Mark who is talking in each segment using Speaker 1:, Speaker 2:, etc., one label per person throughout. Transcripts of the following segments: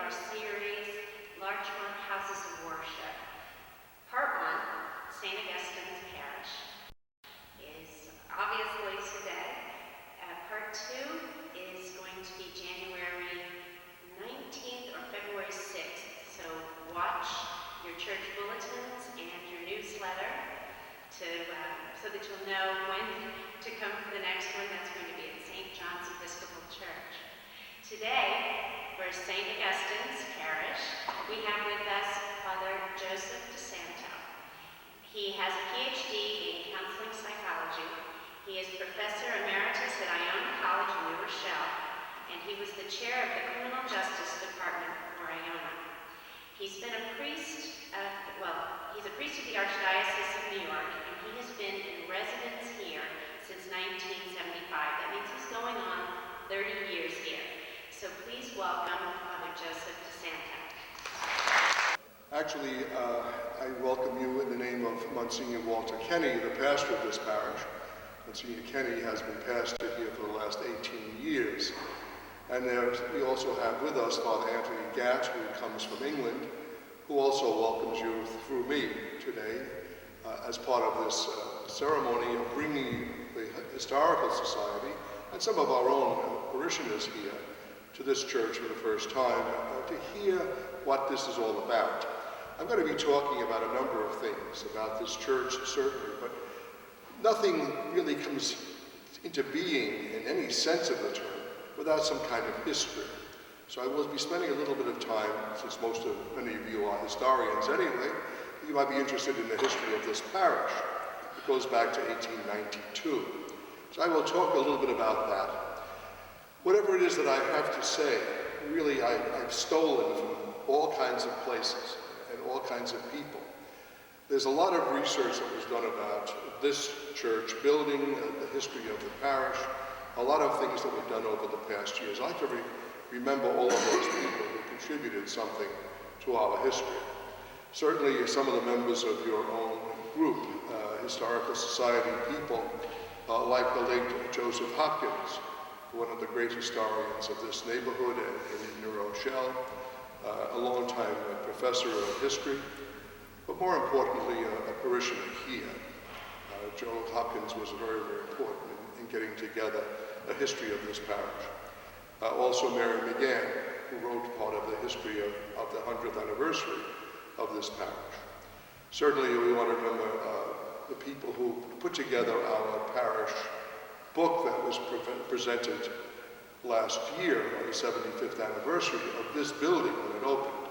Speaker 1: our series, Larchmont Houses of Worship. Part 1, St. Augustine's Parish, is obviously today. Part 2 is going to be January 19th or February 6th. So watch your church bulletins and your newsletter so that you'll know when to come for the next one. That's going to be at St. John's Episcopal Church. Today, for St. Augustine's Parish, we have with us Father Joseph DeSanto. He has a PhD in counseling psychology. He is Professor Emeritus at Iona College in New Rochelle, and he was the chair of the Criminal Justice Department for Iona. He's been a priest, he's a priest of the Archdiocese of New York, and he has been in residence here since 1975. That means he's going on 30 years here. So please welcome Father Joseph DeSanto.
Speaker 2: Actually, I welcome you in the name of Monsignor Walter Kenny, the pastor of this parish. Monsignor Kenny has been pastor here for the last 18 years. And we also have with us Father Anthony Gatt, who comes from England, who also welcomes you through me today as part of this ceremony of bringing the Historical Society and some of our own parishioners here to this church for the first time to hear what this is all about. I'm going to be talking about a number of things about this church, certainly, but nothing really comes into being in any sense of the term without some kind of history. So I will be spending a little bit of time, since many of you are historians anyway, you might be interested in the history of this parish. It goes back to 1892. So I will talk a little bit about that. Whatever it is that I have to say, really I've stolen from all kinds of places and all kinds of people. There's a lot of research that was done about this church building, the history of the parish, a lot of things that were done over the past years. I like to remember all of those people who contributed something to our history. Certainly some of the members of your own group, Historical Society people, like the late Joseph Hopkins, one of the great historians of this neighborhood in New Rochelle, a long-time professor of history, but more importantly, a parishioner here. Joe Hopkins was very, very important in getting together a history of this parish. Also Mary McGann, who wrote part of the history of the 100th anniversary of this parish. Certainly we want to remember the people who put together our parish book that was presented last year on the 75th anniversary of this building when it opened.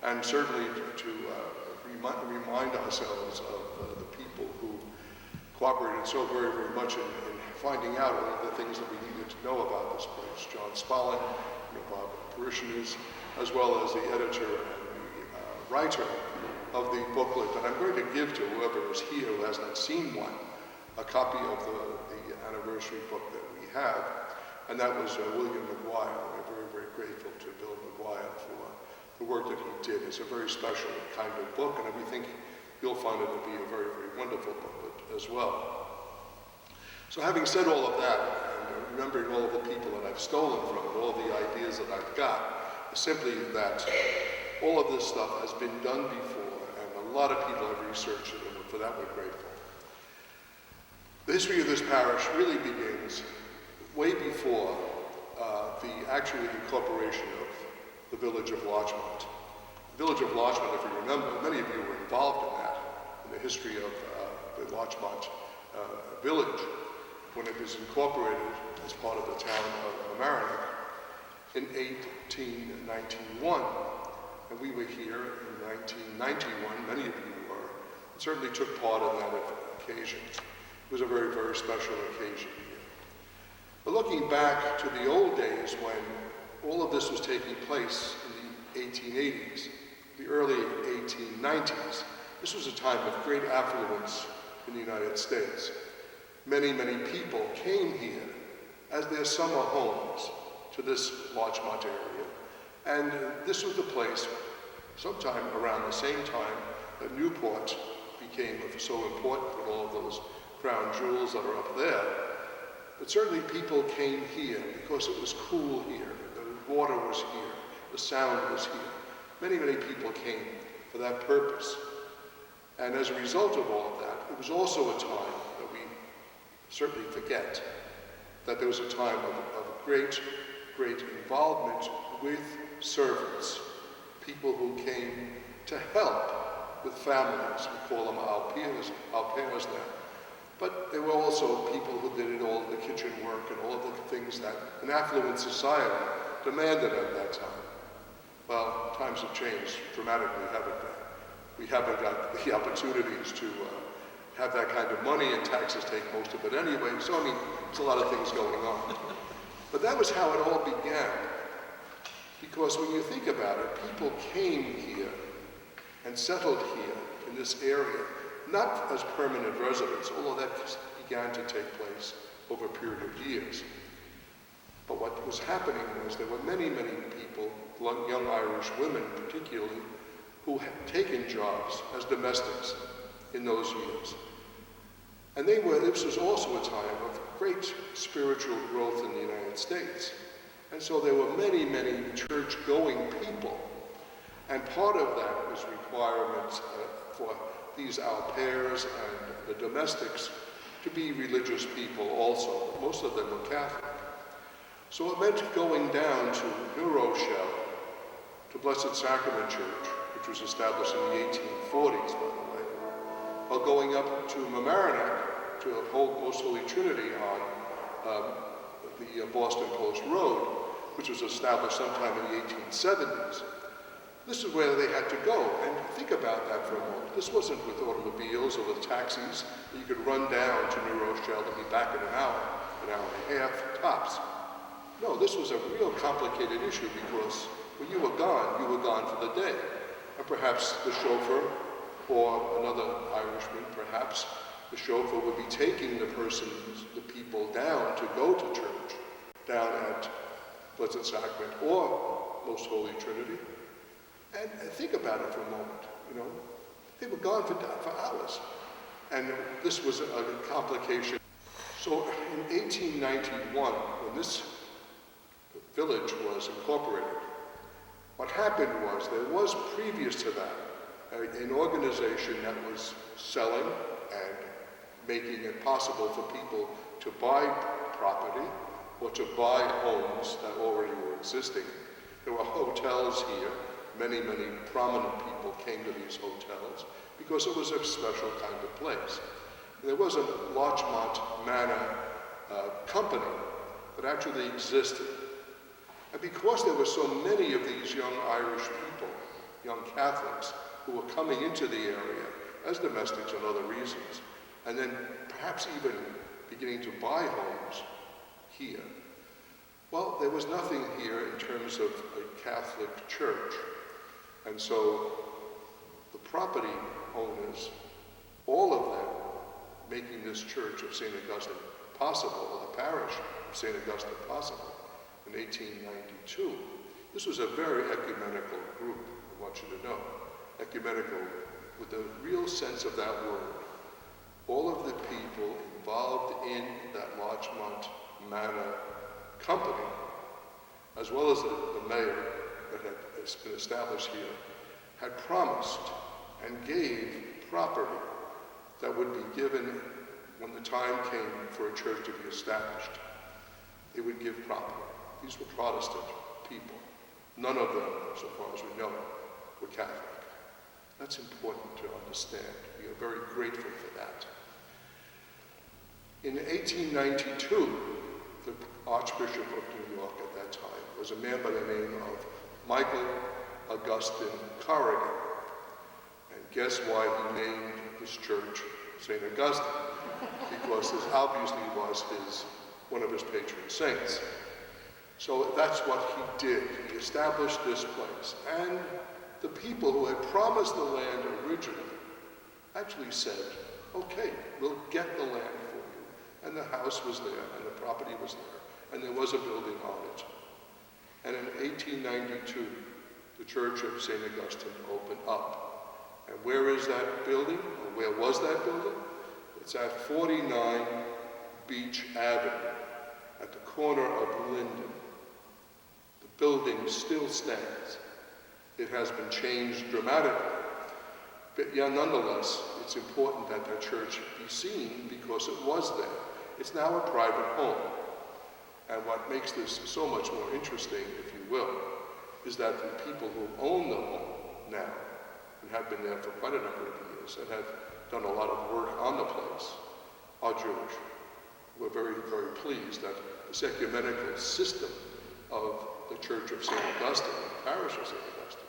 Speaker 2: And certainly to remind ourselves of the people who cooperated so very, very much in finding out all of the things that we needed to know about this place. John Spallin, our parishioners, as well as the editor and the writer of the booklet that I'm going to give to whoever is here who has not seen one, a copy of the anniversary book that we have, and that was William McGuire. We're very, very grateful to Bill McGuire for the work that he did. It's a very special kind of book, and we think you'll find it to be a very, very wonderful booklet as well. So having said all of that, and remembering all of the people that I've stolen from, and all the ideas that I've got, simply that all of this stuff has been done before, and a lot of people have researched it, and for that we're grateful. The history of this parish really begins way before the actual incorporation of the village of Larchmont. The village of Larchmont, if you remember, many of you were involved in that, in the history of the Larchmont village, when it was incorporated as part of the town of Mamaroneck in 1891. And we were here in 1991, many of you were, and certainly took part in that occasion. It was a very, very special occasion here. But looking back to the old days when all of this was taking place in the 1880s, the early 1890s, this was a time of great affluence in the United States. Many, many people came here as their summer homes to this Larchmont area. And this was the place, sometime around the same time that Newport became so important with all of those crown jewels that are up there. But certainly people came here because it was cool here, the water was here, the the sound was here. Many, many people came for that purpose. And as a result of all of that, it was also a time that we certainly forget, that there was a time of great, great involvement with servants, people who came to help with families. We call them au pairs now. But there were also people who did all of the kitchen work and all of the things that an affluent society demanded at that time. Well, times have changed dramatically, haven't they? We haven't got the opportunities to have that kind of money, and taxes take most of it anyway. So, I mean, there's a lot of things going on. But that was how it all began. Because when you think about it, people came here and settled here in this area, not as permanent residents, although that began to take place over a period of years. But what was happening was there were many, many people, young Irish women particularly, who had taken jobs as domestics in those years. And this was also a time of great spiritual growth in the United States. And so there were many, many church-going people. And part of that was requirements for these au pairs and the domestics to be religious people also. Most of them were Catholic. So it meant going down to New Rochelle, to Blessed Sacrament Church, which was established in the 1840s, by the way, or going up to Mamaroneck, to the Most Holy Trinity on the Boston Post Road, which was established sometime in the 1870s. This is where they had to go, and think about that for a moment. This wasn't with automobiles or with taxis. You could run down to New Rochelle and be back in an hour and a half, tops. No, this was a real complicated issue because when you were gone for the day. And perhaps the chauffeur or another Irishman, perhaps the chauffeur would be taking the people down to go to church, down at Blessed Sacrament or Most Holy Trinity. And think about it for a moment, you know. They were gone for hours. And this was a complication. So in 1891, when this village was incorporated, what happened was there was previous to that an organization that was selling and making it possible for people to buy property or to buy homes that already were existing. There were hotels here. Many, many prominent people came to these hotels because it was a special kind of place. And there was a Larchmont Manor company that actually existed. And because there were so many of these young Irish people, young Catholics, who were coming into the area as domestics and other reasons, and then perhaps even beginning to buy homes here, well, there was nothing here in terms of a Catholic church. And so the property owners, all of them, making this church of St. Augustine possible, or the parish of St. Augustine possible, in 1892. This was a very ecumenical group, I want you to know. Ecumenical with the real sense of that word. All of the people involved in that Larchmont Manor company, as well as the mayor that had been established here, had promised and gave property that would be given when the time came for a church to be established. They would give property. These were Protestant people. None of them, so far as we know, were Catholic. That's important to understand. We are very grateful for that. In 1892, the Archbishop of New York at that time was a man by the name of Michael Augustine Corrigan. And guess why he named this church St. Augustine? Because this obviously was one of his patron saints. So that's what he did. He established this place. And the people who had promised the land originally actually said, okay, we'll get the land for you. And the house was there, and the property was there, and there was a building on it. And in 1892, the Church of St. Augustine opened up. And where is that building? Or where was that building? It's at 49 Beach Avenue, at the corner of Linden. The building still stands. It has been changed dramatically, but yet nonetheless, it's important that that church be seen because it was there. It's now a private home. And what makes this so much more interesting, if you will, is that the people who own the home now, and have been there for quite a number of years, and have done a lot of work on the place, are Jewish. We're very, very pleased that this ecumenical system of the Church of St. Augustine, the parish of St. Augustine,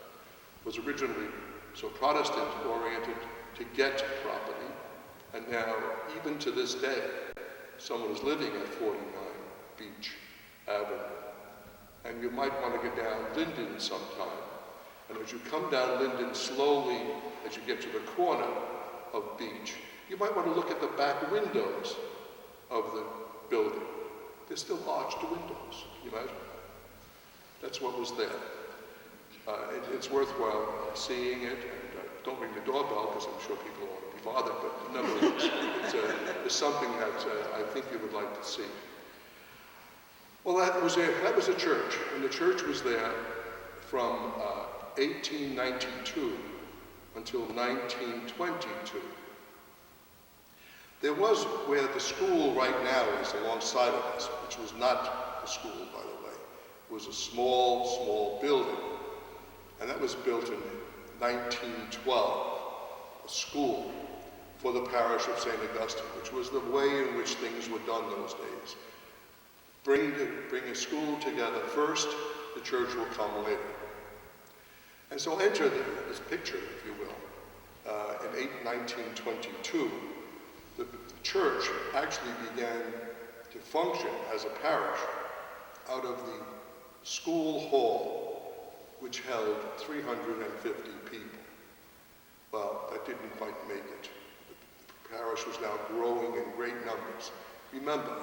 Speaker 2: was originally so Protestant-oriented to get property, and now, even to this day, someone is living at 49 Beach Avenue, and you might want to get down Linden sometime, and as you come down Linden slowly, as you get to the corner of Beach, you might want to look at the back windows of the building. They're still arched windows, can you imagine? That's what was there. It's worthwhile seeing it, and don't ring the doorbell because I'm sure people don't want to be bothered, but nevertheless, it's something that I think you would like to see. Well, that was a church, and the church was there from 1892 until 1922. There was where the school right now is alongside of us, which was not the school, by the way. It was a small, small building, and that was built in 1912, a school for the parish of St. Augustine, which was the way in which things were done those days. Bring a school together first, the church will come later. And so enter this picture, if you will. In 1922, the church actually began to function as a parish out of the school hall, which held 350 people. Well, that didn't quite make it. The parish was now growing in great numbers. Remember,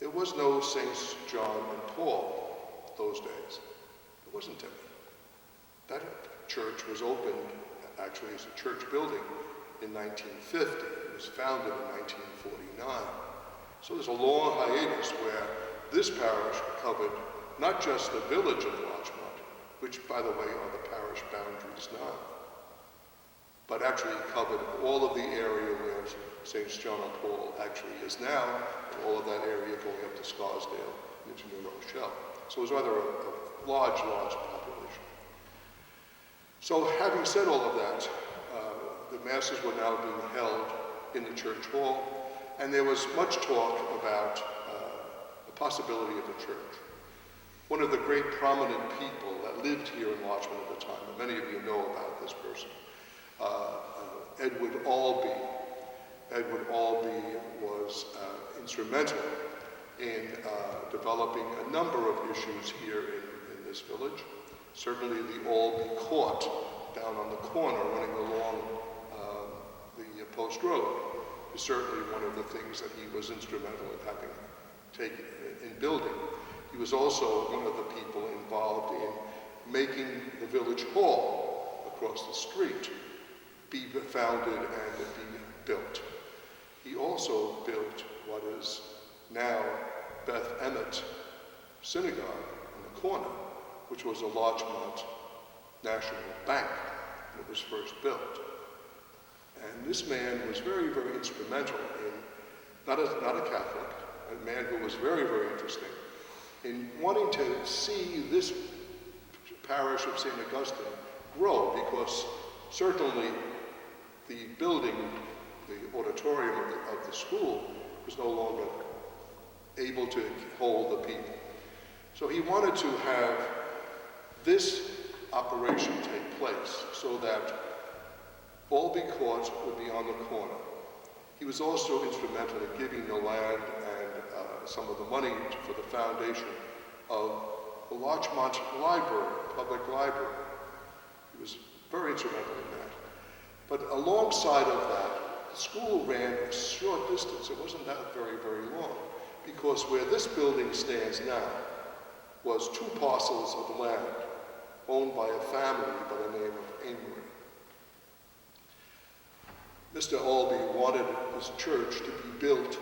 Speaker 2: there was no Saints John and Paul those days. There wasn't any. That church was opened actually as a church building in 1950. It was founded in 1949. So there's a long hiatus where this parish covered not just the village of Larchmont, which, by the way, are the parish boundaries now, but actually covered all of the area where St. John and Paul actually is now, and all of that area going up to Scarsdale into New Rochelle. So it was rather a large, large population. So having said all of that, the masses were now being held in the church hall, and there was much talk about the possibility of a church. One of the great prominent people that lived here in Larchmont at the time, and many of you know about this person, Edward Albee. Edward Albee was instrumental in developing a number of issues here in this village. Certainly the Albee Court down on the corner running along the Post Road is certainly one of the things that he was instrumental in having taken in building. He was also one of the people involved in making the village hall across the street be founded and be built. He also built what is now Beth Emmet Synagogue in the corner, which was a Larchmont National Bank when it was first built. And this man was very, very instrumental in, not a Catholic, a man who was very, very interesting, in wanting to see this parish of St. Augustine grow, because certainly the building, the auditorium of the school, was no longer able to hold the people. So he wanted to have this operation take place so that Albee Court would be on the corner. He was also instrumental in giving the land and some of the money for the foundation of the Larchmont Library, public library. He was very instrumental in that. But alongside of that, the school ran a short distance. It wasn't that very, very long, because where this building stands now was 2 parcels of land owned by a family by the name of Amory. Mr. Albee wanted his church to be built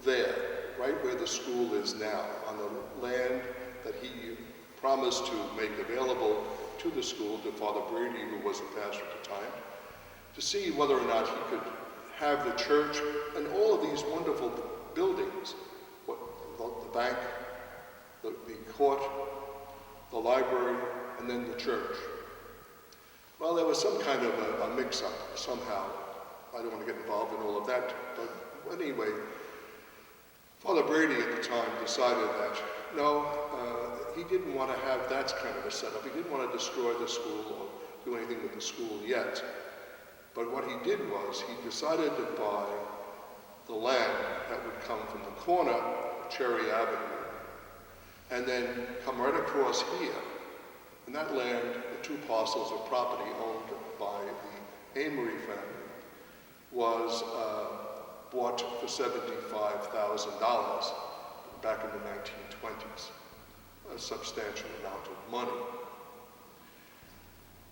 Speaker 2: there, right where the school is now, on the land that he promised to make available to the school, to Father Brady, who was the pastor at the time, to see whether or not he could have the church and all of these wonderful buildings, the bank, the court, the library, and then the church. Well, there was some kind of a mix-up somehow. I don't want to get involved in all of that, but anyway, Father Brady at the time decided that, no, he didn't want to have that kind of a setup. He didn't want to destroy the school or do anything with the school yet. But what he did was he decided to buy the land that would come from the corner of Cherry Avenue and then come right across here. And that land, the 2 parcels of property owned by the Amory family, was bought for $75,000 back in the 1920s. A substantial amount of money.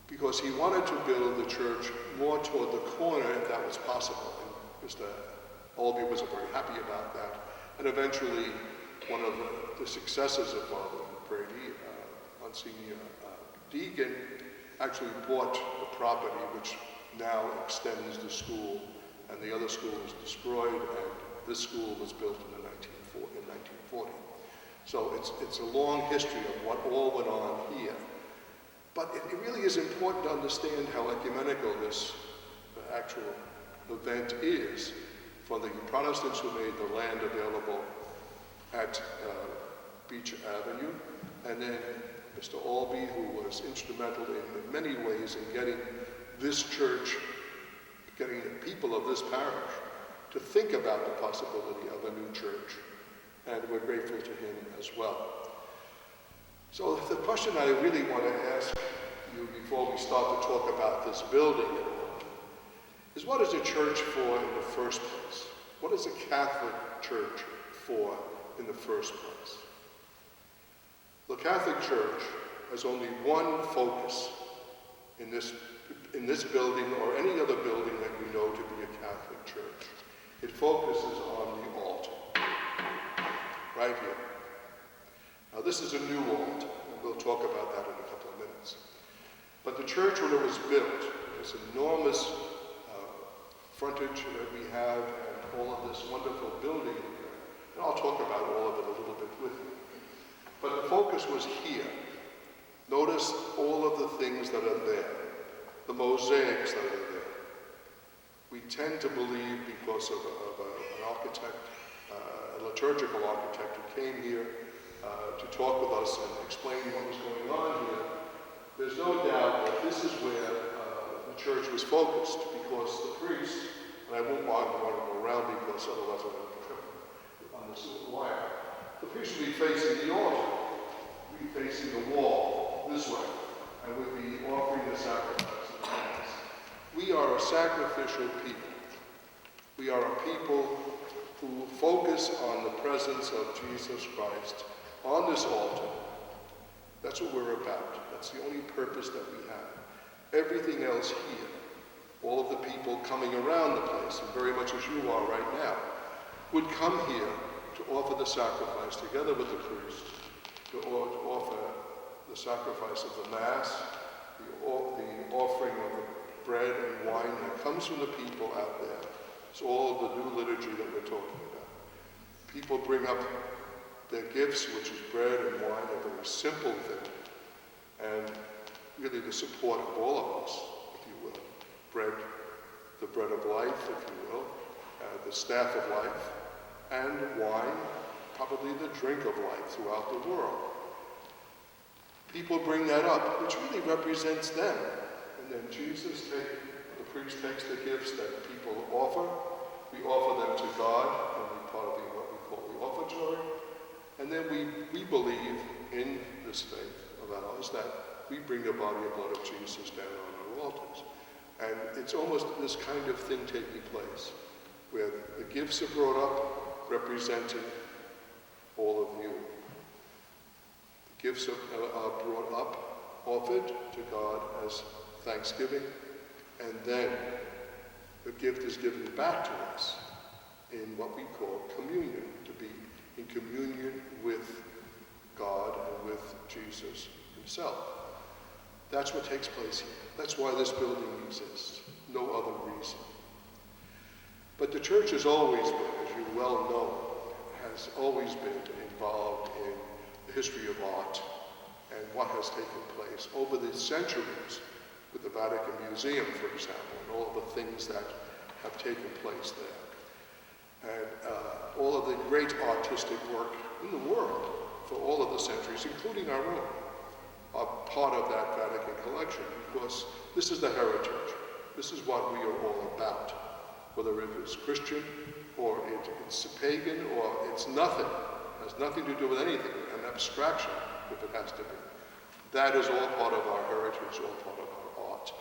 Speaker 2: Because he wanted to build the church more toward the corner if that was possible. And Mr. Albee was very happy about that. And eventually, one of the successors of Father Brady, Monsignor Deegan, actually bought the property, which now extends the school, and the other school was destroyed, and this school was built in 1940. So it's a long history of what all went on here. But it really is important to understand how ecumenical this actual event is for the Protestants who made the land available at Beach Avenue, and then Mr. Albee, who was instrumental in many ways in getting this church, getting the people of this parish to think about the possibility of a new church. And we're grateful to him as well. So the question I really want to ask you before we start to talk about this building is, what is a church for in the first place? What is a Catholic church for in the first place? The Catholic Church has only one focus in this building or any other building that you know to be a Catholic church. It focuses on the altar. Right here. Now this is a new altar, and we'll talk about that in a couple of minutes. But the church, when it was built, this enormous frontage that we have and all of this wonderful building here, and I'll talk about all of it a little bit with you. But the focus was here. Notice all of the things that are there, the mosaics that are there. We tend to believe, because of an architect, a liturgical architect who came here to talk with us and explain what was going on here, there's no doubt that this is where the church was focused, because the priest, and I won't want to go around because otherwise I'm going to trip on this little wire, the priest would be facing the altar, would be facing the wall this way, and would be offering the sacrifice of the Mass. We are a sacrificial people. We are a people who focus on the presence of Jesus Christ on this altar. That's what we're about. That's the only purpose that we have. Everything else here, all of the people coming around the place, and very much as you are right now, would come here to offer the sacrifice together with the priest, to offer the sacrifice of the Mass, the offering of the bread and wine that comes from the people out there. It's all the new liturgy that we're talking about. People bring up their gifts, which is bread and wine, a very simple thing, and really the support of all of us, if you will. Bread, the bread of life, if you will, the staff of life, and wine, probably the drink of life throughout the world. People bring that up, which really represents them. And then the priest takes the gifts that people offer. We offer them to God, and we part of what we call the offertory. And then we believe in this faith of ours that we bring the body and blood of Jesus down on our altars. And it's almost this kind of thing taking place, where the gifts are brought up representing all of you. The gifts are brought up, offered to God as thanksgiving, and then the gift is given back to us in what we call communion, to be in communion with God and with Jesus himself. That's what takes place here. That's why this building exists. No other reason. But the church has always been, as you well know, has always been involved in the history of art and what has taken place over the centuries with the Vatican Museum, for example, and all of the things that have taken place there. And all of the great artistic work in the world for all of the centuries, including our own, are part of that Vatican collection, because this is the heritage. This is what we are all about. Whether it is Christian, or it's pagan, or it's nothing. It has nothing to do with anything, an abstraction, if it has to be. That is all part of our heritage, all part of our art.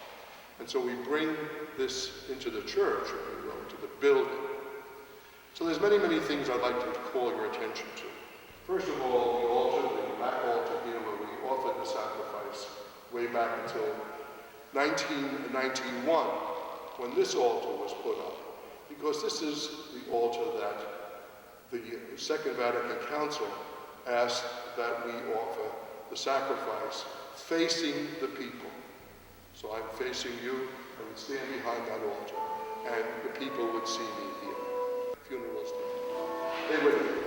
Speaker 2: And so we bring this into the church, if you will, into the building. So there's many, many things I'd like to call your attention to. First of all, the altar, the back altar here, where we offered the sacrifice way back until 1991, when this altar was put up. Because this is the altar that the Second Vatican Council asked that we offer the sacrifice facing the people. So I'm facing you, I would stand behind that altar, and the people would see me here. Funerals,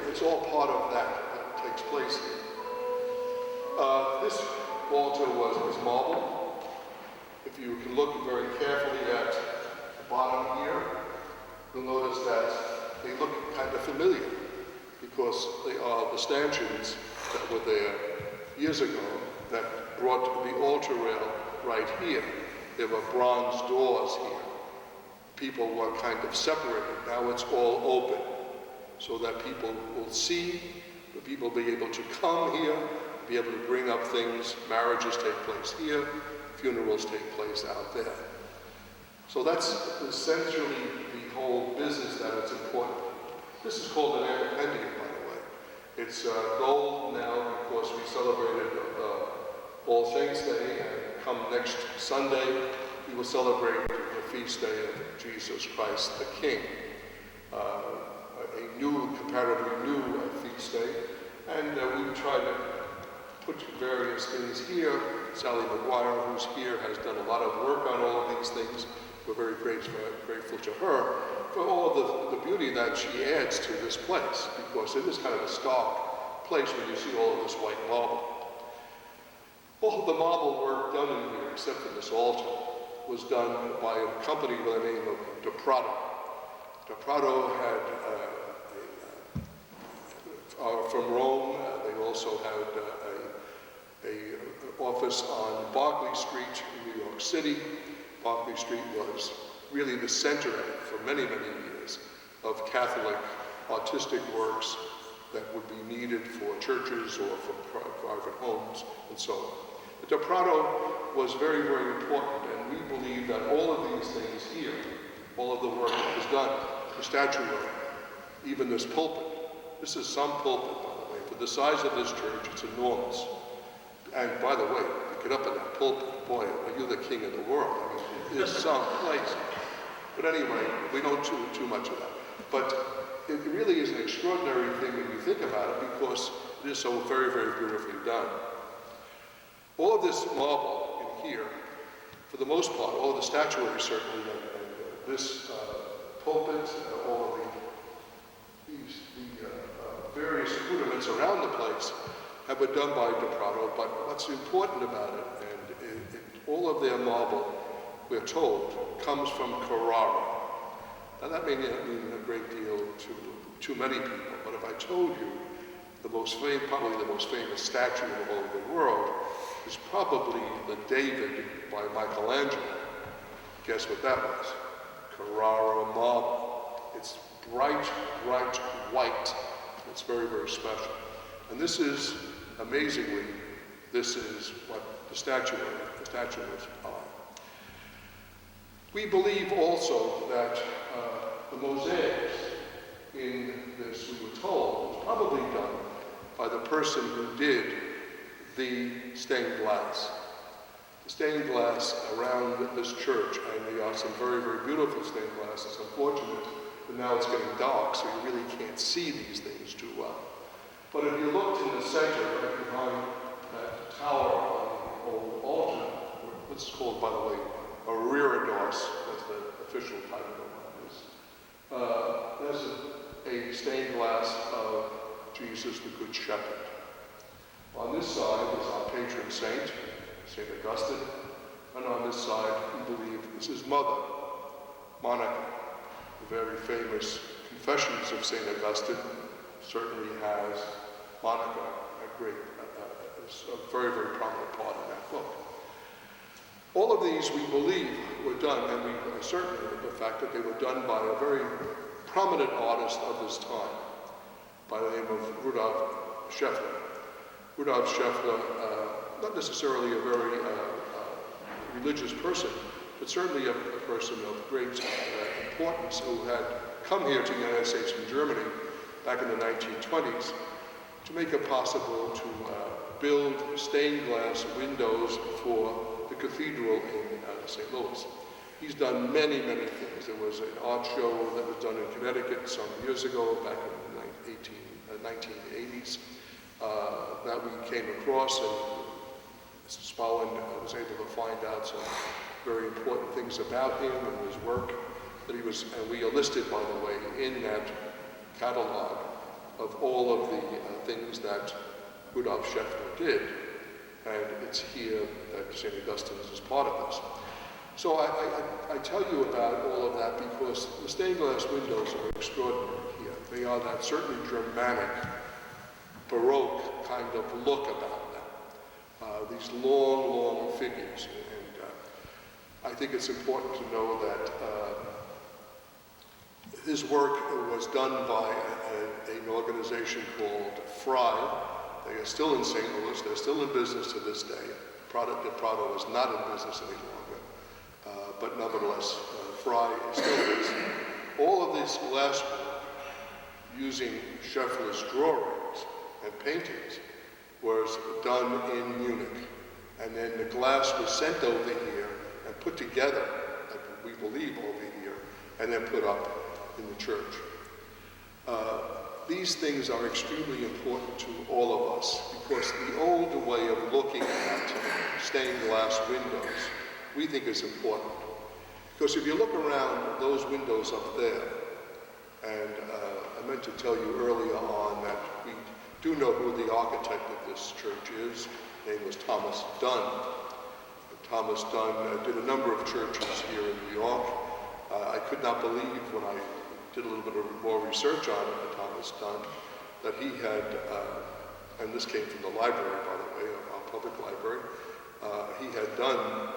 Speaker 2: it's all part of that takes place here. This altar was marble. If you can look very carefully at the bottom here, you'll notice that they look kind of familiar, because they are the stanchions that were there years ago that brought the altar rail right here. There were bronze doors here. People were kind of separated. Now it's all open, so that people will see, that people will be able to come here, be able to bring up things. Marriages take place here, funerals take place out there. So that's essentially the whole business that it's important. This is called an appendium, by the way. It's gold now because we celebrated All Saints' Day, and come next Sunday, we will celebrate the feast day of Jesus Christ the King. A new, comparatively new feast day. And we try to put various things here. Sally McGuire, who's here, has done a lot of work on all of these things. We're very grateful to her for all of the beauty that she adds to this place, because it is kind of a stark place when you see all of this white marble. All of the marble work done in here, except for this altar, was done by a company by the name of De Prato. De Prato had, from Rome, they also had an office on Berkeley Street in New York City. Berkeley Street was really the center for many, many years of Catholic artistic works that would be needed for churches or for private homes and so on. But De Prato was very, very important, and we believe that all of these things here, all of the work that was done, the statuary, even this pulpit. This is some pulpit, by the way. For the size of this church, it's enormous. And by the way, you get up in that pulpit, boy, are you the king of the world. I mean, it is some place. But anyway, we don't do too much of that. But it really is an extraordinary thing when you think about it, because it is so very, very beautifully done. All of this marble in here, for the most part, all of the statuary certainly, and this pulpit, all of the various accoutrements around the place have been done by De Prato. But what's important about it, and all of their marble, we're told, comes from Carrara. Now that may not mean a great deal to many people, but if I told you probably the most famous statue in the whole of the world is probably the David by Michelangelo. Guess what that was? Carrara marble. It's bright, bright white. It's very, very special. And this is, amazingly, this is what the statues are. We believe also that the mosaics in this, we were told, was probably done by the person who did the stained glass. The stained glass around this church, and there are some very, very beautiful stained glass. It's unfortunate that now it's getting dark, so you really can't see these things too well. But if you looked in the center, right behind that tower on the old altar, what's called, by the way, a reredos, that's the official title of it is, there's a stained glass of Jesus the Good Shepherd. On this side is our patron saint, St. Augustine, and on this side, we believe, is his mother, Monica. The very famous Confessions of St. Augustine certainly has Monica, a very, very prominent part in that book. All of these, we believe, were done, and we are certain of the fact that they were done by a very prominent artist of his time, by the name of Rudolf Scheffler. Rudolf Scheffler, not necessarily a very religious person, but certainly a person of great importance who had come here to the United States from Germany back in the 1920s to make it possible to build stained glass windows for the cathedral in St. Louis. He's done many, many things. There was an art show that was done in Connecticut some years ago, back in the 1980s, that we came across, and Mr. Spaulding was able to find out some very important things about him and his work that he was, and we listed, by the way, in that catalog of all of the things that Rudolf Scheffler did, and it's here that St. Augustine is part of this. So I tell you about all of that because the stained glass windows are extraordinary here. They are that certainly Germanic, Baroque kind of look about them. These long, long figures. And I think it's important to know that his work was done by an organization called Fry. They are still in St. Louis. They're still in business to this day. Prado is not in business any longer. But nevertheless, Fry still is. All of this glass work, using Scheffler's drawings and paintings, was done in Munich. And then the glass was sent over here and put together, we believe over here, and then put up in the church. These things are extremely important to all of us because the old way of looking at stained glass windows, we think is important. Because if you look around those windows up there, and I meant to tell you earlier on that we do know who the architect of this church is. His name was Thomas Dunn. Thomas Dunn did a number of churches here in New York. I could not believe when I did a little bit more research on Thomas Dunn that he had, and this came from the library, by the way, our public library, he had done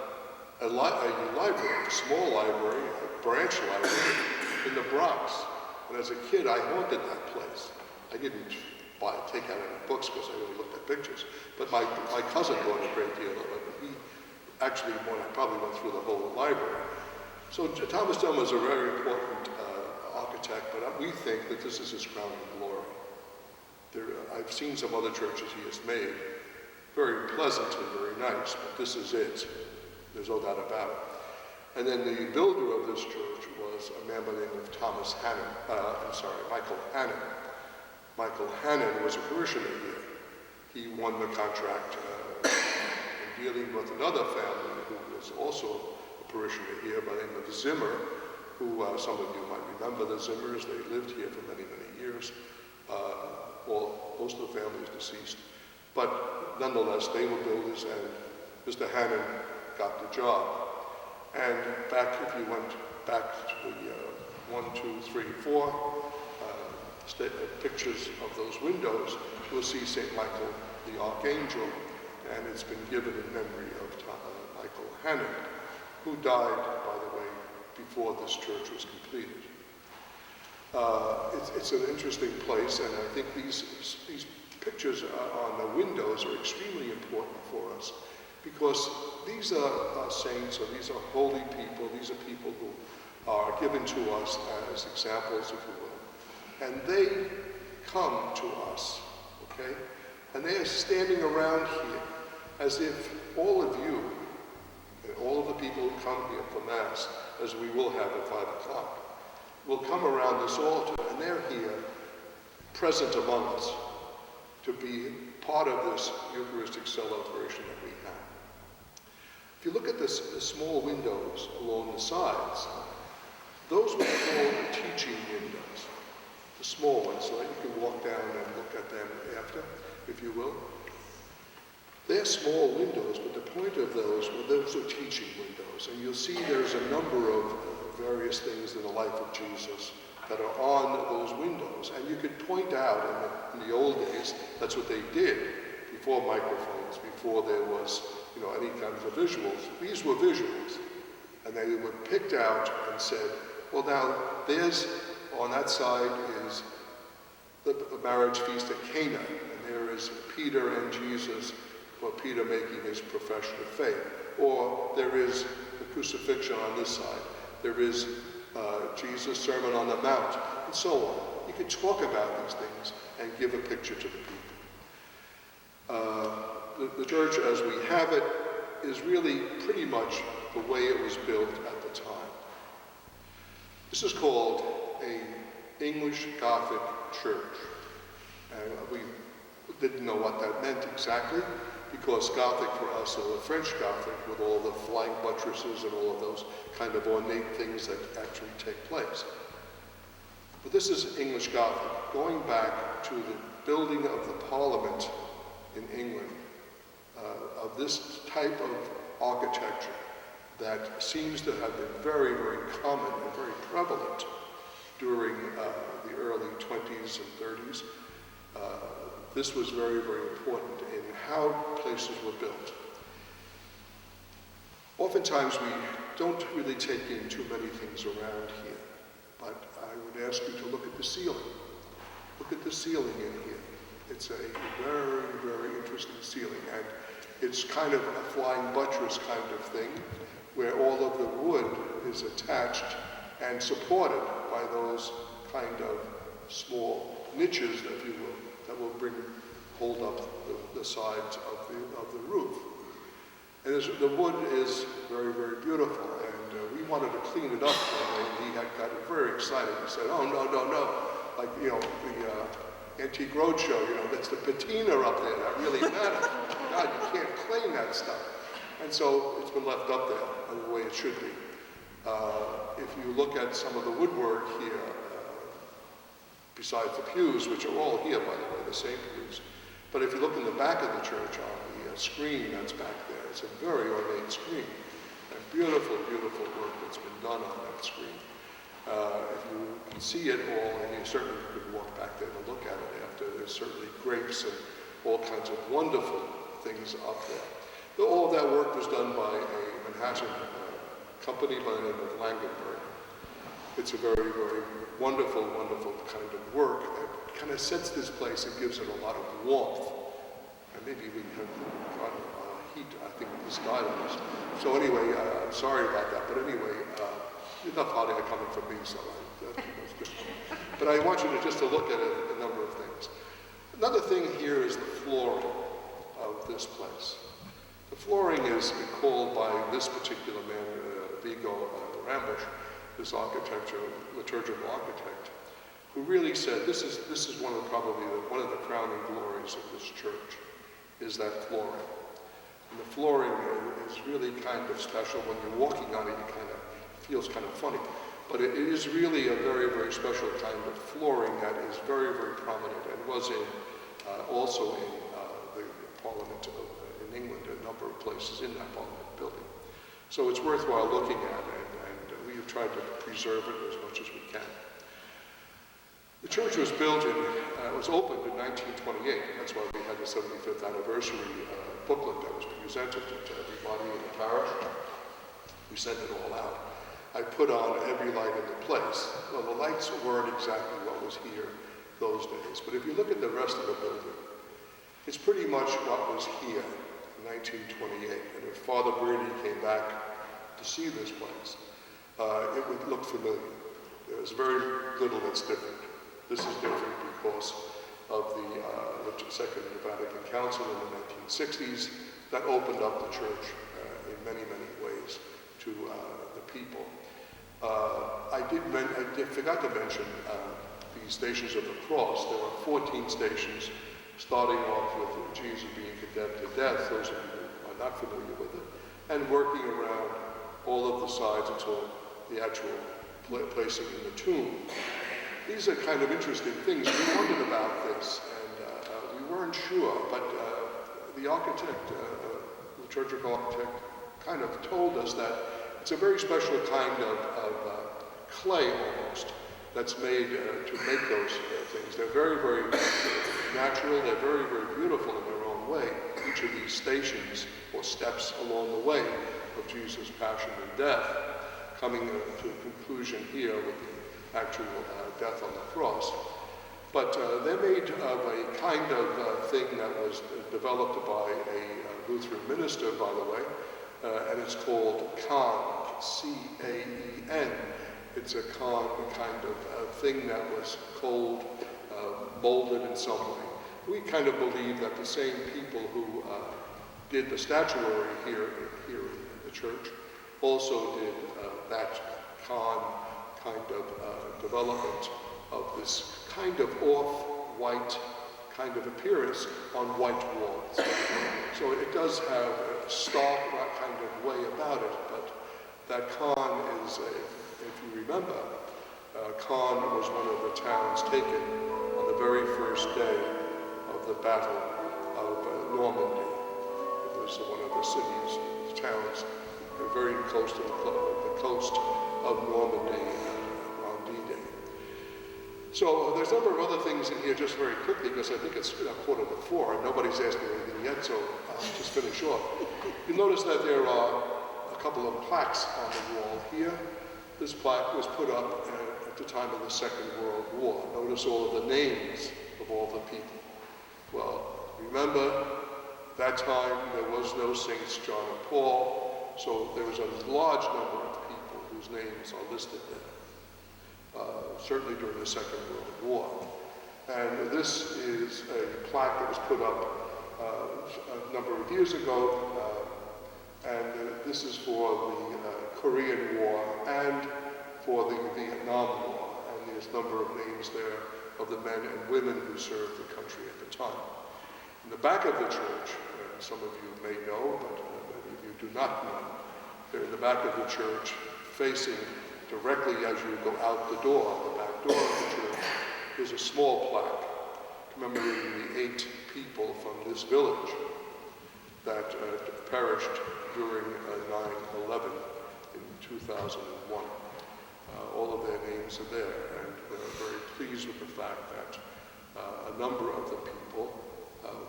Speaker 2: a library, a small library, a branch library in the Bronx. And as a kid, I haunted that place. I didn't take out any books because I really looked at pictures. But my cousin bought a great deal of it. He actually probably went through the whole library. So Thomas Dunn was a very important architect, but we think that this is his crowning glory. I've seen some other churches he has made, very pleasant and very nice, but this is it. There's no doubt about it. And then the builder of this church was a man by the name of Michael Hannon. Michael Hannon was a parishioner here. He won the contract in dealing with another family who was also a parishioner here by the name of Zimmer, who some of you might remember the Zimmers. They lived here for many, many years. Most of the family is deceased. But nonetheless, they were builders, and Mr. Hannon got the job. And if you went back to the 1, 2, 3, 4 pictures of those windows, you'll see St. Michael the Archangel, and it's been given in memory of Michael Hannon, who died, by the way, before this church was completed. It's an interesting place, and I think these pictures on the windows are extremely important for us because these are saints, or these are holy people. These are people who are given to us as examples, if you will. And they come to us, okay? And they are standing around here as if all of you, and all of the people who come here for Mass, as we will have at 5 o'clock, will come around this altar, and they're here, present among us. to be part of this Eucharistic celebration that we have. If you look at the small windows along the sides, those were called the teaching windows, the small ones, so that you can walk down and look at them after, if you will. They're small windows, but the point of those are teaching windows. And you'll see there's a number of various things in the life of Jesus that are on those windows. And you could point out, in the old days, that's what they did, before microphones, before there was, any kinds of visuals. These were visuals. And they were picked out and said, well, now, on that side is the marriage feast at Cana, and there is Peter and Jesus, or Peter making his profession of faith. Or there is the crucifixion on this side. There is Jesus' Sermon on the Mount, and so on. You can talk about these things and give a picture to the people. The church as we have it is really pretty much the way it was built at the time. This is called an English Gothic church. And we didn't know what that meant exactly, because Gothic for us is the French Gothic with all the flying buttresses and all of those kind of ornate things that actually take place. But this is English Gothic, going back to the building of the Parliament in England, of this type of architecture that seems to have been very, very common and very prevalent during the early 20s and 30s. This was very, very important in how places were built. Oftentimes we don't really take in too many things around here, but I would ask you to look at the ceiling. Look at the ceiling in here. It's a very, very interesting ceiling, and it's kind of a flying buttress kind of thing, where all of the wood is attached and supported by those kind of small niches, if you will, that will hold up the sides of the roof. And the wood is very, very beautiful, and we wanted to clean it up, and he had gotten very excited. He said, oh, no, like, the Antique Roadshow, that's the patina up there, that really matters. God, you can't clean that stuff. And so it's been left up there the way it should be. If you look at some of the woodwork here, besides the pews, which are all here, by the way, the same pews, but if you look in the back of the church on the screen that's back there, it's a very ornate screen, and beautiful, beautiful work that's been done on that screen. If you can see it all, and you certainly could walk back there to look at it after, there's certainly grapes and all kinds of wonderful things up there. All of that work was done by a Manhattan company by the name of Langenberg. It's a very, very wonderful, wonderful kind of work that kind of sets this place and gives it a lot of warmth. And maybe we have got heat, I think, this died on us. So anyway, I'm sorry about that, but anyway, enough hot air coming from me, so that's good. But I want you to look at a number of things. Another thing here is the flooring of this place. The flooring is called by this particular man, Vigo Rambusch, this liturgical architect, who really said this is probably one of the crowning glories of this church, is that flooring. And the flooring is really kind of special. When you're walking on it, it kind of feels kind of funny. But it is really a very, very special kind of flooring that is very, very prominent, and was also in the Parliament in England, a number of places in that Parliament building. So it's worthwhile looking at, and we have tried to preserve it as much as we can. The church was was opened in 1928. That's why we had the 75th anniversary booklet that was presented to everybody in the parish. We sent it all out. I put on every light in the place. Well, the lights weren't exactly what was here those days, but if you look at the rest of the building, it's pretty much what was here in 1928. And if Father Brady came back to see this place, it would look familiar. There's very little that's different. This is different because of the Second Vatican Council in the 1960s that opened up the church in many, many ways to the people. I forgot to mention the Stations of the Cross. There are 14 stations starting off with Jesus being condemned to death, those of you who are not familiar with it, and working around all of the sides until the actual placing in the tomb. These are kind of interesting things. We wondered about this, and we weren't sure, but the architect, the liturgical architect, kind of told us that it's a very special kind of clay almost that's made to make those things. They're very, very natural. They're very, very beautiful in their own way. Each of these stations or steps along the way of Jesus' passion and death, coming to a conclusion here with the actual death on the cross. But they're made of a kind of thing that was developed by a Lutheran minister, by the way, and it's called caen, C-A-E-N. It's a caen kind of thing that was cold, molded in some way. We kind of believe that the same people who did the statuary here in the church also did that caen kind of development of this kind of off-white kind of appearance on white walls. So it does have a stark kind of way about it, but that caen is, if you remember, Caen was one of the towns taken on the very first day of the Battle of Normandy. It was one of the cities, towns, very close to the coast of Normandy on D-Day. So there's a number of other things in here just very quickly, because I think it's 4:45 and nobody's asked me anything yet, so I'll just finish off. You'll notice that there are a couple of plaques on the wall here. This plaque was put up at the time of the Second World War. Notice all of the names of all the people. Well, remember, that time there was no Saints John and Paul, so there was a large number of people whose names are listed there, certainly during the Second World War. And this is a plaque that was put up a number of years ago, and this is for the Korean War and for the Vietnam War. And there's a number of names there of the men and women who served the country at the time. In the back of the church, some of you may know, but many of you do not know, there in the back of the church, facing directly as you go out the door, the back door of the church, is a small plaque commemorating the 8 people from this village that perished during 9/11 in 2001. All of their names are there, and we're very pleased with the fact that a number of the people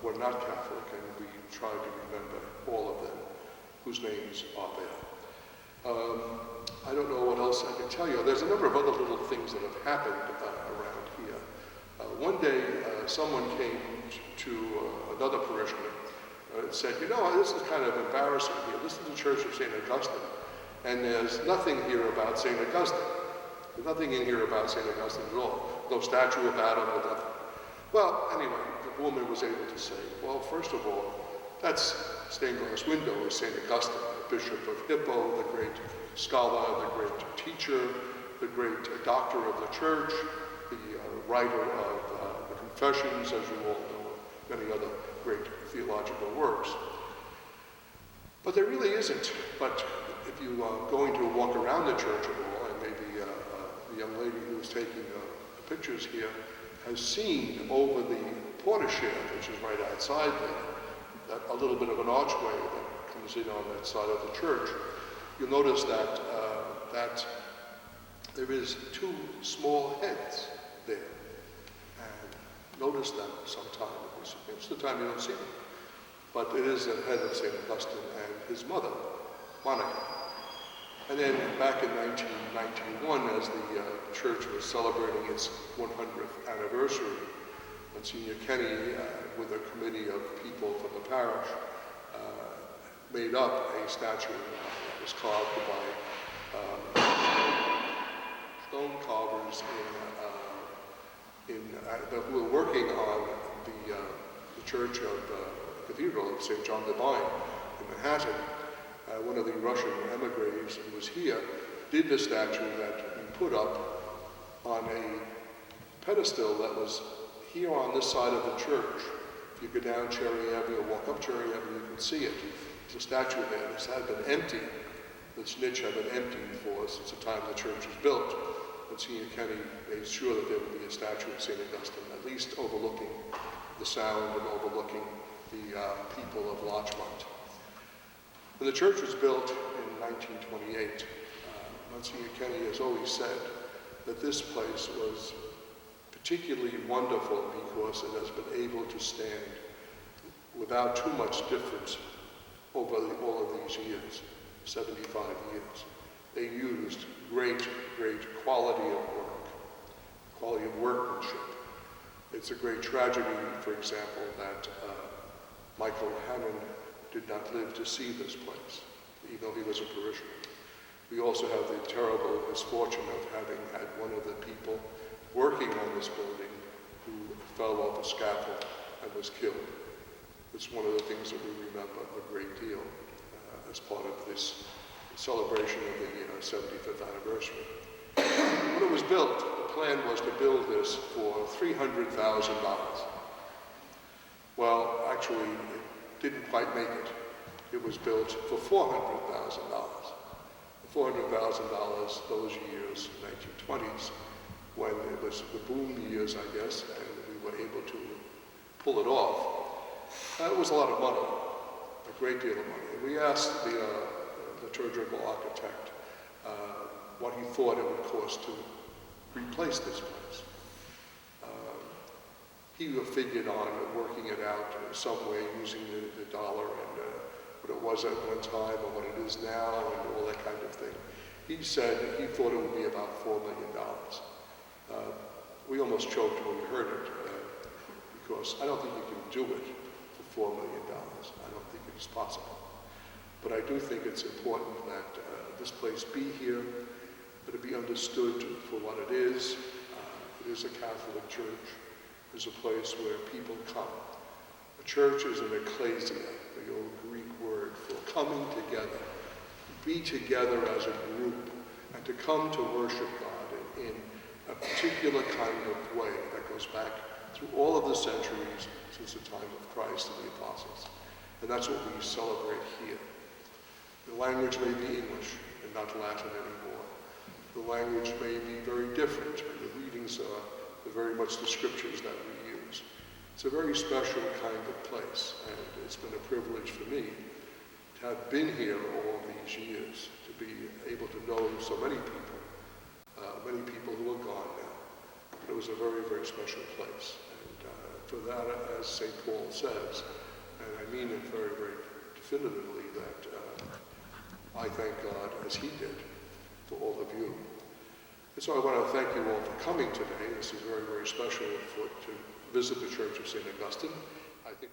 Speaker 2: were not Catholic, and we try to remember all of them whose names are there. I don't know what else I can tell you. There's a number of other little things that have happened around here. One day, someone came to another parishioner and said, you know, this is kind of embarrassing here. This is the Church of St. Augustine, and there's nothing here about St. Augustine. There's nothing in here about St. Augustine at all. No statue about him, no nothing. Well, anyway, the woman was able to say, well, first of all, that's stained glass window is St. Augustine, the Bishop of Hippo, the great scholar, the great teacher, the great doctor of the church, the writer of the Confessions, as you all know, many other great theological works. But there really isn't. But if you are going to walk around the church at all, and maybe the young lady who is taking the pictures here has seen over the portiere, which is right outside there, that a little bit of an archway that comes in on that side of the church, you'll notice that there is 2 small heads there. And notice them sometime. Most of the time you don't see them. But it is the head of St. Augustine and his mother, Monica. And then back in 1991, as the church was celebrating its 100th anniversary, Monsignor Kenny, with a committee of people from the parish, made up a statue that was carved by stone carvers that were working on the church of the Cathedral of St. John the Divine in Manhattan. One of the Russian emigres who was here did the statue that we put up on a pedestal that was here on this side of the church, If you go down Cherry Avenue or walk up Cherry Avenue, you can see it. There's a statue there. This had been empty. This niche had been empty since the time the church was built. Monsignor Kenny made sure that there would be a statue of St. Augustine, at least overlooking the sound and overlooking the people of Larchmont. When the church was built in 1928, Monsignor Kenny has always said that this place was particularly wonderful because it has been able to stand without too much difference over all of these years, 75 years. They used great quality of work, quality of workmanship. It's a great tragedy, for example, that Michael Hammond did not live to see this place, even though he was a parishioner. We also have the terrible misfortune of having had one of the people working on this building who fell off a scaffold and was killed. It's one of the things that we remember a great deal as part of this celebration of the 75th anniversary. When it was built, the plan was to build this for $300,000. Well, actually, it didn't quite make it. It was built for $400,000. $400,000 those years, 1920s, when it was the boom years, I guess, and we were able to pull it off. It was a lot of money, a great deal of money. And we asked the liturgical architect what he thought it would cost to replace this place. He figured on working it out in some way using the dollar and what it was at one time and what it is now and all that kind of thing. He said he thought it would be about $4 million. We almost choked when we heard it because I don't think you can do it for $4 million. I don't think it is possible. But I do think it's important that this place be here, that it be understood for what it is. It is a Catholic church. It's a place where people come. A church is an ecclesia, the old Greek word for coming together, be together as a group, and to come to worship God in a particular kind of way that goes back through all of the centuries since the time of Christ and the apostles. And that's what we celebrate here. The language may be English and not Latin anymore. The language may be very different, and the readings are very much the scriptures that we use. It's a very special kind of place, and it's been a privilege for me to have been here all these years, to be able to know so many people who are gone now. But it was a very, very special place. And for that, as St. Paul says, and I mean it very, very definitively, that I thank God as he did for all of you. And so I want to thank you all for coming today. This is very, very special to visit the Church of St. Augustine. I think